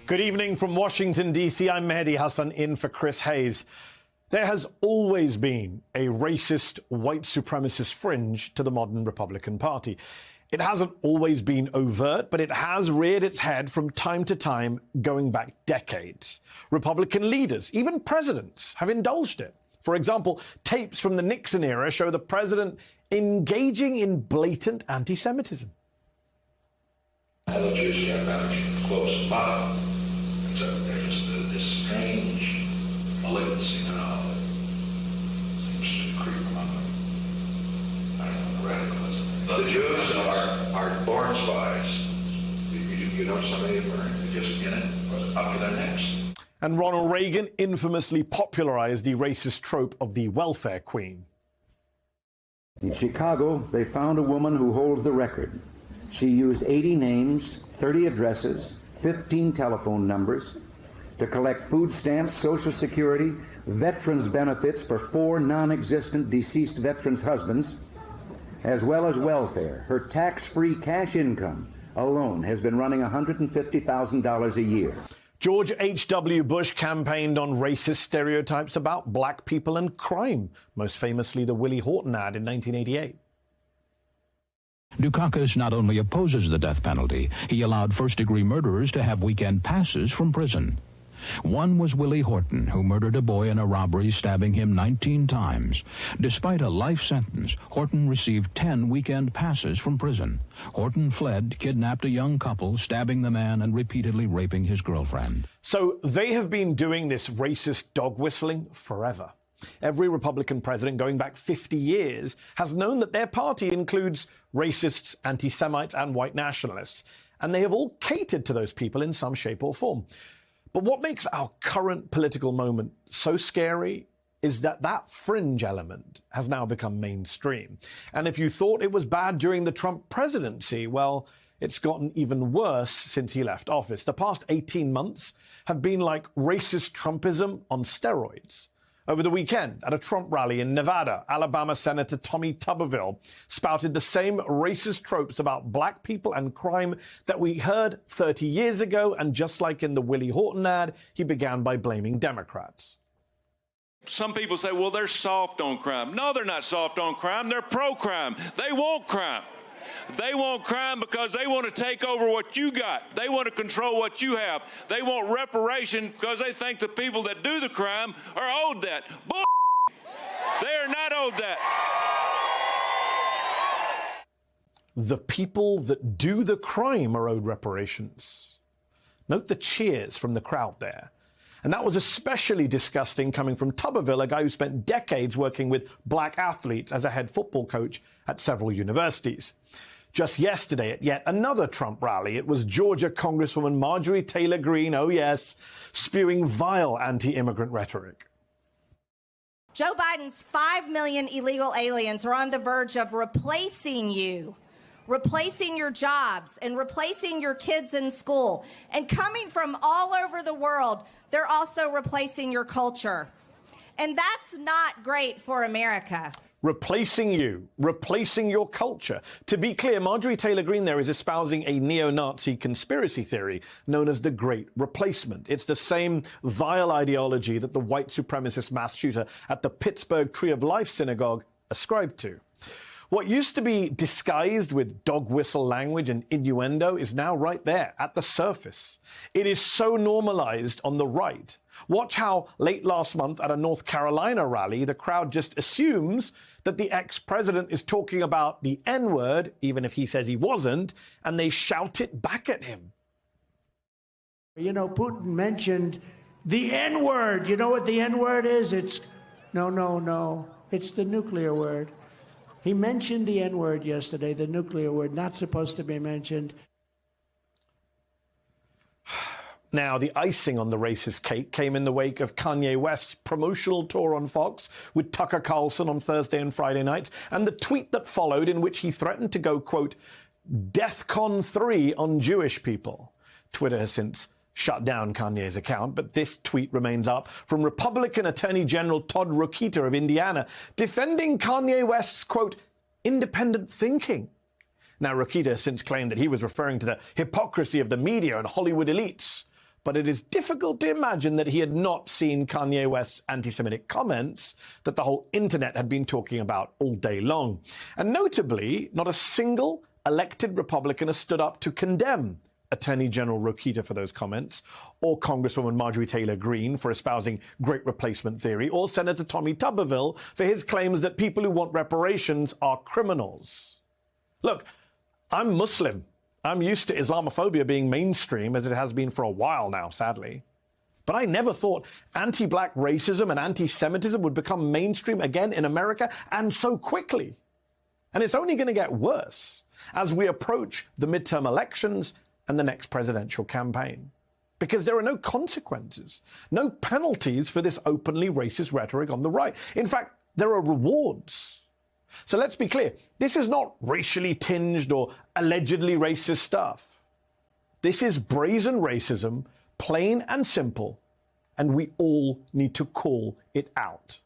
Good evening from Washington, D.C. I'm Mehdi Hassan in for Chris Hayes. There has always been a racist, white supremacist fringe to the modern Republican Party. It hasn't always been overt, but it has reared its head from time to time, going back decades. Republican leaders, even presidents, have indulged it. For example, tapes from the Nixon era show the president engaging in blatant anti-Semitism. Hello, Juicy, I found you close by. Except there's this strange malignancy now that seems to creep among them. I don't know, radicalism. The Jews are born spies. You know somebody who just in it was up to their necks. And Ronald Reagan infamously popularized the racist trope of the welfare queen. In Chicago, they found a woman who holds the record. She used 80 names, 30 addresses, 15 telephone numbers to collect food stamps, Social Security, veterans benefits for 4 non-existent deceased veterans' husbands, as well as welfare. Her tax-free cash income alone has been running $150,000 a year. George H.W. Bush campaigned on racist stereotypes about black people and crime, most famously the Willie Horton ad in 1988. Dukakis not only opposes the death penalty, he allowed first-degree murderers to have weekend passes from prison. One was Willie Horton, who murdered a boy in a robbery, stabbing him 19 times. Despite a life sentence, Horton received 10 weekend passes from prison. Horton fled, kidnapped a young couple, stabbing the man and repeatedly raping his girlfriend. So they have been doing this racist dog whistling forever. Every Republican president going back 50 years has known that their party includes racists, anti-Semites, and white nationalists, and they have all catered to those people in some shape or form. But what makes our current political moment so scary is that that fringe element has now become mainstream. And if you thought it was bad during the Trump presidency, well, it's gotten even worse since he left office. The past 18 months have been like racist Trumpism on steroids. Over the weekend, at a Trump rally in Nevada, Alabama Senator Tommy Tuberville spouted the same racist tropes about black people and crime that we heard 30 years ago, and just like in the Willie Horton ad, he began by blaming Democrats. Some people say, well, they're soft on crime. No, they're not soft on crime. They're pro-crime. They want crime. They want crime because they want to take over what you got. They want to control what you have. They want reparation because they think the people that do the crime are owed that. Bull. They are not owed that. The people that do the crime are owed reparations. Note the cheers from the crowd there. And that was especially disgusting coming from Tuberville, a guy who spent decades working with black athletes as a head football coach at several universities. Just yesterday at yet another Trump rally, it was Georgia Congresswoman Marjorie Taylor Greene, oh yes, spewing vile anti-immigrant rhetoric. Joe Biden's 5 million illegal aliens are on the verge of replacing you, replacing your jobs, and replacing your kids in school. And coming from all over the world, they're also replacing your culture. And that's not great for America. Replacing you, replacing your culture. To be clear, Marjorie Taylor Greene there is espousing a neo-Nazi conspiracy theory known as the Great Replacement. It's the same vile ideology that the white supremacist mass shooter at the Pittsburgh Tree of Life synagogue ascribed to. What used to be disguised with dog whistle language and innuendo is now right there at the surface. It is so normalized on the right. Watch how late last month at a North Carolina rally, the crowd just assumes that the ex-president is talking about the N-word, even if he says he wasn't, and they shout it back at him. You know, Putin mentioned the N-word. You know what the N-word is? It's no. It's the nuclear word. He mentioned the N-word yesterday, the nuclear word, not supposed to be mentioned. Now, the icing on the racist cake came in the wake of Kanye West's promotional tour on Fox with Tucker Carlson on Thursday and Friday nights, and the tweet that followed in which he threatened to go, quote, DEFCON 3 on Jewish people. Twitter has since shut down Kanye's account, but this tweet remains up from Republican Attorney General Todd Rokita of Indiana, defending Kanye West's, quote, independent thinking. Now, Rokita has since claimed that he was referring to the hypocrisy of the media and Hollywood elites. but it is difficult to imagine that he had not seen Kanye West's anti-Semitic comments that the whole internet had been talking about all day long. And notably, not a single elected Republican has stood up to condemn Attorney General Rokita for those comments, or Congresswoman Marjorie Taylor Greene for espousing great replacement theory, or Senator Tommy Tuberville for his claims that people who want reparations are criminals. Look, I'm Muslim. I'm used to Islamophobia being mainstream, as it has been for a while now, sadly. But I never thought anti-black racism and anti-Semitism would become mainstream again in America, and so quickly. And it's only going to get worse as we approach the midterm elections and the next presidential campaign. Because there are no consequences, no penalties for this openly racist rhetoric on the right. In fact, there are rewards. So let's be clear, this is not racially tinged or allegedly racist stuff. This is brazen racism, plain and simple, and we all need to call it out.